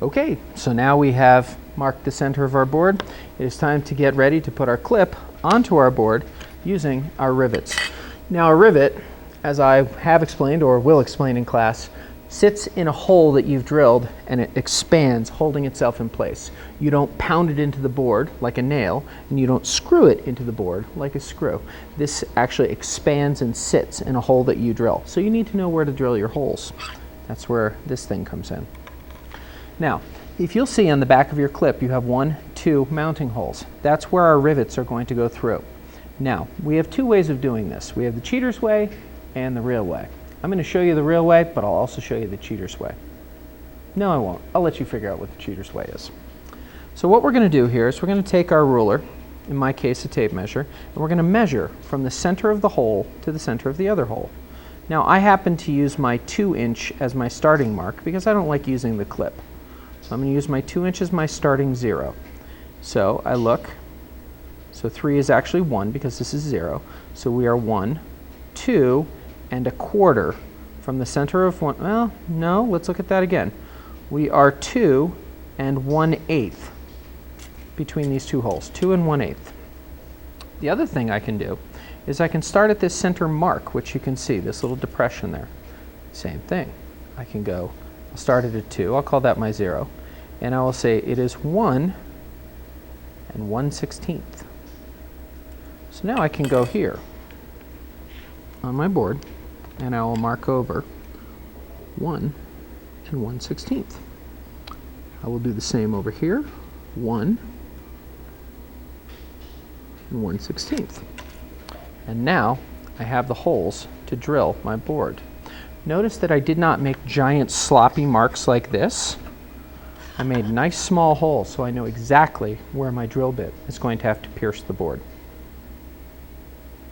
Okay, so now we have marked the center of our board. It is time to get ready to put our clip onto our board using our rivets. Now a rivet, as I have explained or will explain in class, sits in a hole that you've drilled and it expands, holding itself in place. You don't pound it into the board like a nail, and you don't screw it into the board like a screw. This actually expands and sits in a hole that you drill. So you need to know where to drill your holes. That's where this thing comes in. Now, if you'll see on the back of your clip, you have 1, 2 mounting holes. That's where our rivets are going to go through. Now, we have two ways of doing this. We have the cheater's way and the real way. I'm going to show you the real way, but I'll also show you the cheater's way. No, I won't. I'll let you figure out what the cheater's way is. So what we're going to do here is we're going to take our ruler, in my case a tape measure, and we're going to measure from the center of the hole to the center of the other hole. Now I happen to use my 2-inch as my starting mark because I don't like using the clip. So I'm going to use my 2-inch as my starting 0. So I look, so 3 is actually 1 because this is 0. So we are 1, 2, and 1/4 from the center of 1. Well, no, let's look at that again. We are 2 and 1/8 between these two holes, 2 and 1/8. The other thing I can do is I can start at this center mark, which you can see, this little depression there. Same thing. I can go, I'll start it at 2, I'll call that my 0, and I will say it is 1 and 1/16. So now I can go here on my board, and I will mark over 1 and 1/16. I will do the same over here, 1 and 1/16. And now I have the holes to drill my board. Notice that I did not make giant sloppy marks like this. I made nice small holes so I know exactly where my drill bit is going to have to pierce the board.